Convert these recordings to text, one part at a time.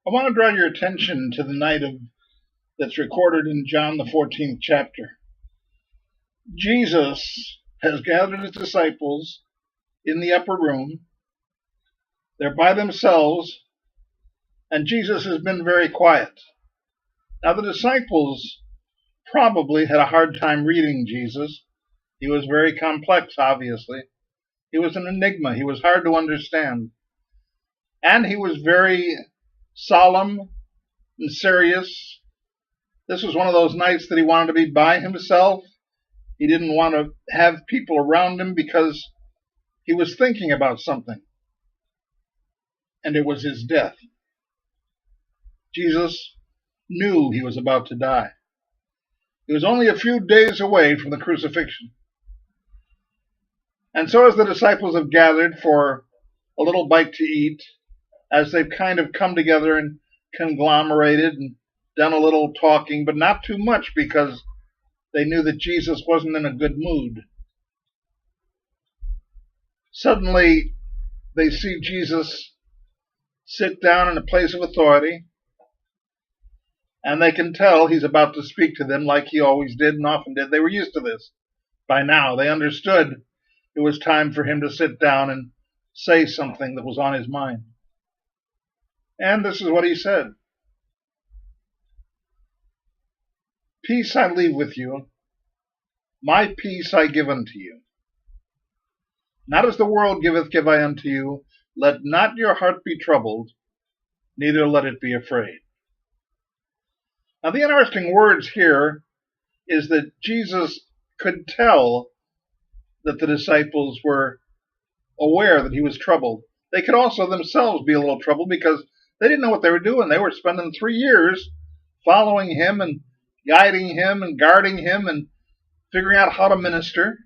I want to draw your attention to the night that's recorded in John the 14th chapter. Jesus has gathered his disciples in the upper room. They're by themselves, and Jesus has been very quiet. Now, the disciples probably had a hard time reading Jesus. He was very complex, obviously. He was an enigma. He was hard to understand. And he was very solemn and serious. This was one of those nights that he wanted to be by himself. He didn't want to have people around him because he was thinking about something. And it was his death. Jesus knew he was about to die. He was only a few days away from the crucifixion. And so as the disciples have gathered for a little bite to eat, as they've kind of come together and conglomerated and done a little talking, but not too much because they knew that Jesus wasn't in a good mood. Suddenly, they see Jesus sit down in a place of authority, and they can tell he's about to speak to them like he always did and often did. They were used to this by now. They understood it was time for him to sit down and say something that was on his mind. And this is what he said. Peace I leave with you, my peace I give unto you. Not as the world giveth, give I unto you. Let not your heart be troubled, neither let it be afraid. Now the interesting words here is that Jesus could tell that the disciples were aware that he was troubled. They could also themselves be a little troubled because they didn't know what they were doing. They were spending 3 years following him and guiding him and guarding him and figuring out how to minister.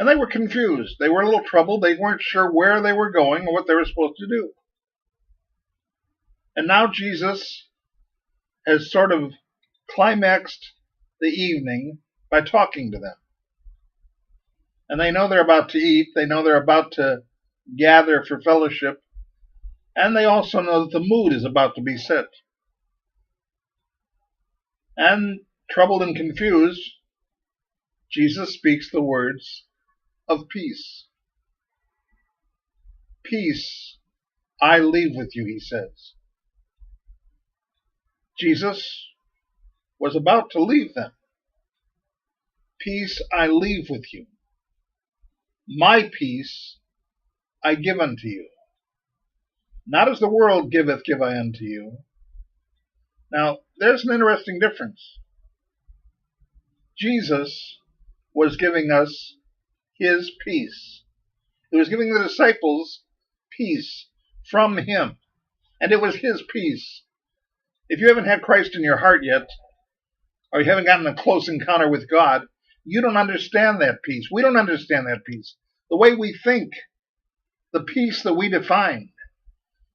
And they were confused. They were a little troubled. They weren't sure where they were going or what they were supposed to do. And now Jesus has sort of climaxed the evening by talking to them. And they know they're about to eat. They know they're about to gather for fellowship. And they also know that the mood is about to be set. And troubled and confused, Jesus speaks the words of peace. Peace I leave with you, he says. Jesus was about to leave them. Peace I leave with you. My peace I give unto you. Not as the world giveth, give I unto you. Now, there's an interesting difference. Jesus was giving us his peace. He was giving the disciples peace from him. And it was his peace. If you haven't had Christ in your heart yet, or you haven't gotten a close encounter with God, you don't understand that peace. We don't understand that peace. The way we think, the peace that we define,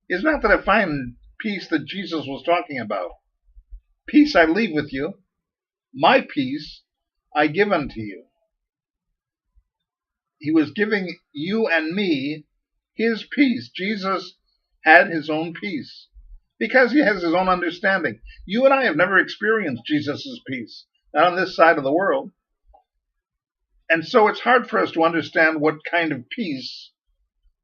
is not the defined peace that Jesus was talking about. Peace I leave with you. My peace I give unto you. He was giving you and me his peace. Jesus had his own peace because he has his own understanding. You and I have never experienced Jesus' peace, not on this side of the world. And so it's hard for us to understand what kind of peace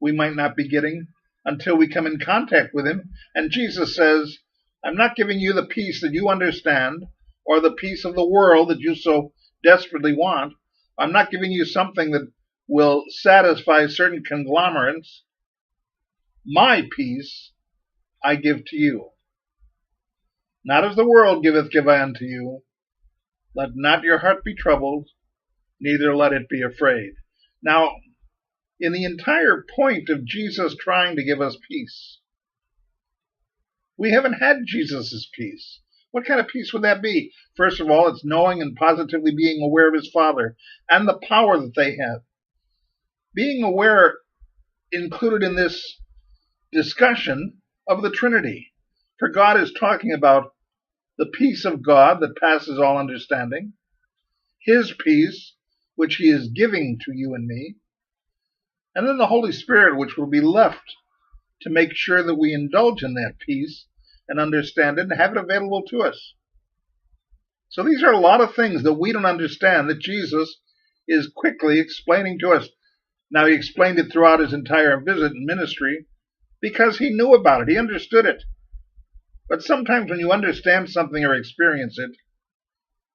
we might not be getting until we come in contact with him. And Jesus says, I'm not giving you the peace that you understand or the peace of the world that you so desperately want. I'm not giving you something that will satisfy certain conglomerates. My peace I give to you. Not as the world giveth, give I unto you. Let not your heart be troubled, neither let it be afraid. Now, in the entire point of Jesus trying to give us peace, we haven't had Jesus' peace. What kind of peace would that be? First of all, it's knowing and positively being aware of his Father and the power that they have. Being aware included in this discussion of the Trinity. For God is talking about the peace of God that passes all understanding, his peace, which he is giving to you and me, and then the Holy Spirit, which will be left to make sure that we indulge in that peace and understand it and have it available to us. So these are a lot of things that we don't understand that Jesus is quickly explaining to us. Now, he explained it throughout his entire visit and ministry because he knew about it. He understood it. But sometimes when you understand something or experience it,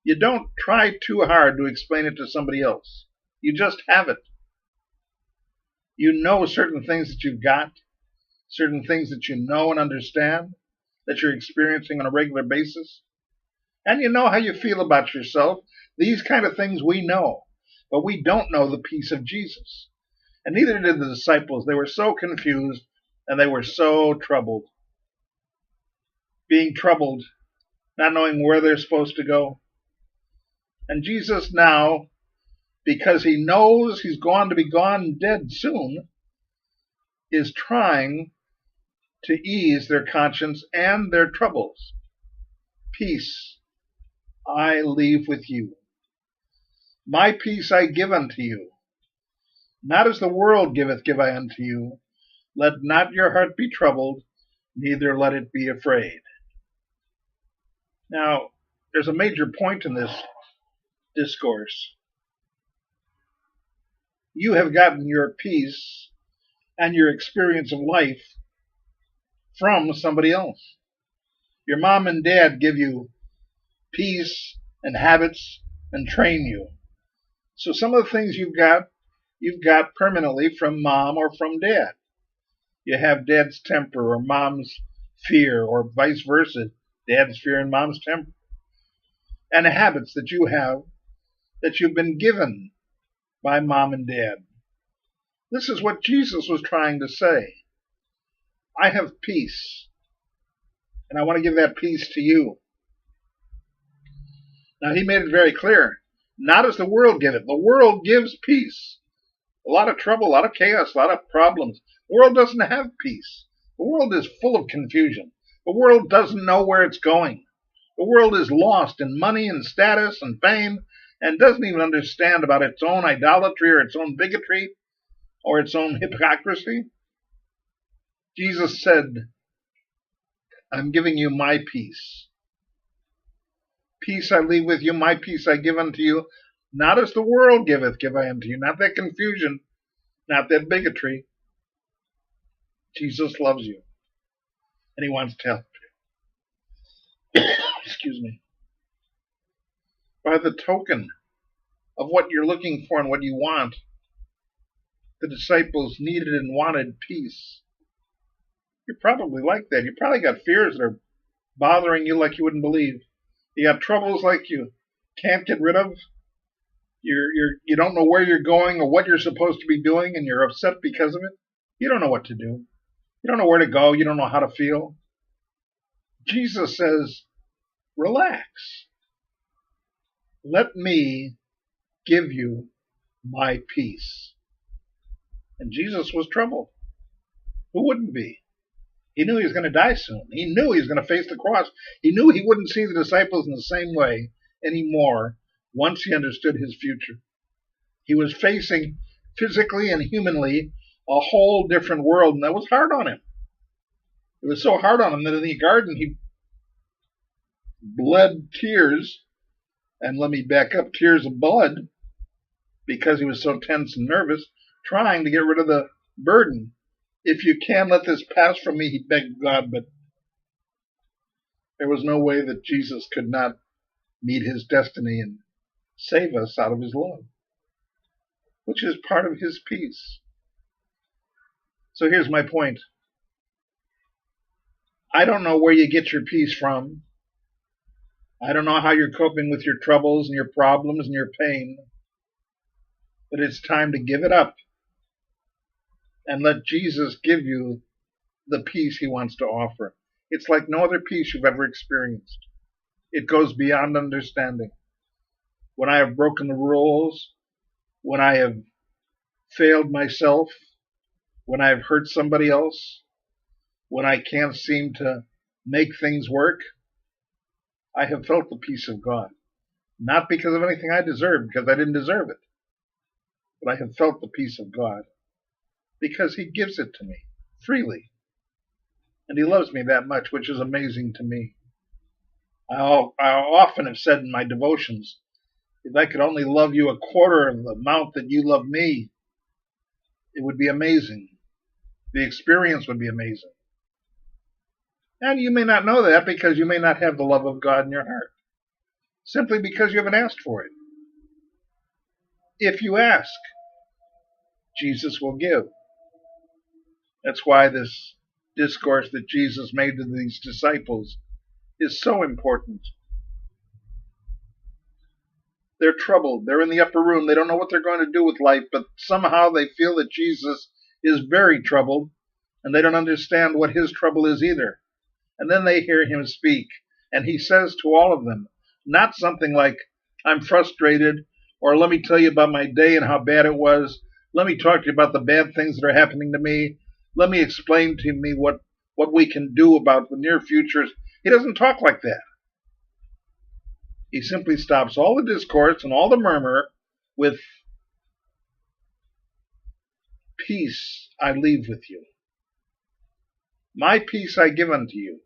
you don't try too hard to explain it to somebody else. You just have it. You know certain things that you've got, certain things that you know and understand, that you're experiencing on a regular basis. And you know how you feel about yourself. These kind of things we know. But we don't know the peace of Jesus. And neither did the disciples. They were so confused and they were so troubled. Being troubled, not knowing where they're supposed to go. And Jesus now, because he knows he's going to be gone dead soon, is trying to ease their conscience and their troubles. Peace I leave with you. My peace I give unto you. Not as the world giveth, give I unto you. Let not your heart be troubled, neither let it be afraid. Now, there's a major point in this discourse. You have gotten your peace and your experience of life from somebody else. Your mom and dad give you peace and habits and train you. So some of the things you've got permanently from mom or from dad. You have dad's temper or mom's fear, or vice versa, dad's fear and mom's temper. And the habits that you have that you've been given by mom and dad. This is what Jesus was trying to say. I have peace, and I want to give that peace to you. Now, he made it very clear, not as the world giveth. The world gives peace. A lot of trouble, a lot of chaos, a lot of problems. The world doesn't have peace. The world is full of confusion. The world doesn't know where it's going. The world is lost in money and status and fame and doesn't even understand about its own idolatry or its own bigotry or its own hypocrisy. Jesus said, I'm giving you my peace. Peace I leave with you, my peace I give unto you. Not as the world giveth, give I unto you. Not that confusion, not that bigotry. Jesus loves you, and he wants to help you. Excuse me. By the token of what you're looking for and what you want, the disciples needed and wanted peace. You're probably like that. You probably got fears that are bothering you like you wouldn't believe. You got troubles like you can't get rid of. You don't know where you're going or what you're supposed to be doing, and you're upset because of it. You don't know what to do. You don't know where to go. You don't know how to feel. Jesus says, relax. Let me give you my peace. And Jesus was troubled. Who wouldn't be? He knew he was going to die soon. He knew he was going to face the cross. He knew he wouldn't see the disciples in the same way anymore once he understood his future. He was facing physically and humanly a whole different world, and that was hard on him. It was so hard on him that in the garden he bled tears, and let me back up, tears of blood, because he was so tense and nervous, trying to get rid of the burden. If you can, let this pass from me, he begged God, but there was no way that Jesus could not meet his destiny and save us out of his love, which is part of his peace. So here's my point. I don't know where you get your peace from. I don't know how you're coping with your troubles and your problems and your pain. But it's time to give it up and let Jesus give you the peace he wants to offer. It's like no other peace you've ever experienced. It goes beyond understanding. When I have broken the rules, when I have failed myself, when I have hurt somebody else, when I can't seem to make things work, I have felt the peace of God. Not because of anything I deserved, because I didn't deserve it. But I have felt the peace of God because he gives it to me freely. And he loves me that much, which is amazing to me. I often have said in my devotions, if I could only love you a quarter of the amount that you love me, it would be amazing. The experience would be amazing. And you may not know that because you may not have the love of God in your heart, simply because you haven't asked for it. If you ask, Jesus will give. That's why this discourse that Jesus made to these disciples is so important. They're troubled. They're in the upper room. They don't know what they're going to do with life, but somehow they feel that Jesus is very troubled, and they don't understand what his trouble is either. And then they hear him speak, and he says to all of them, not something like, I'm frustrated, or let me tell you about my day and how bad it was. Let me talk to you about the bad things that are happening to me. Let me explain to me what we can do about the near futures. He doesn't talk like that. He simply stops all the discourse and all the murmur with, peace I leave with you. My peace I give unto you.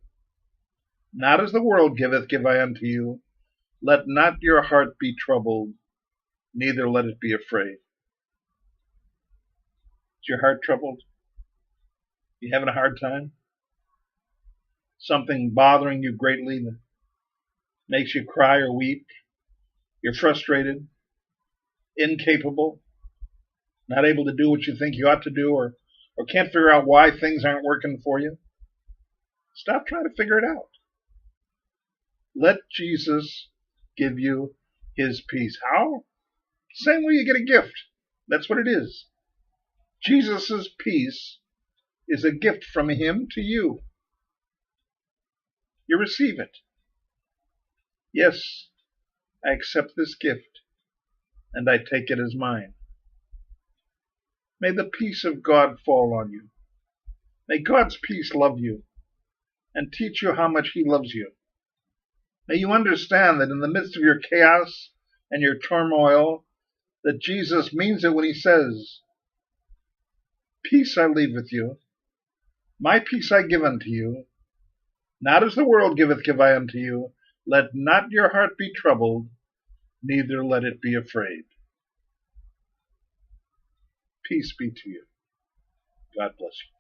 Not as the world giveth, give I unto you. Let not your heart be troubled, neither let it be afraid. Is your heart troubled? You having a hard time? Something bothering you greatly that makes you cry or weep? You're frustrated, incapable, not able to do what you think you ought to do, or can't figure out why things aren't working for you? Stop trying to figure it out. Let Jesus give you his peace. How? Same way you get a gift. That's what it is. Jesus' peace is a gift from him to you. You receive it. Yes, I accept this gift, and I take it as mine. May the peace of God fall on you. May God's peace love you and teach you how much he loves you. May you understand that in the midst of your chaos and your turmoil, that Jesus means it when he says, peace I leave with you, my peace I give unto you, not as the world giveth give I unto you. Let not your heart be troubled, neither let it be afraid. Peace be to you. God bless you.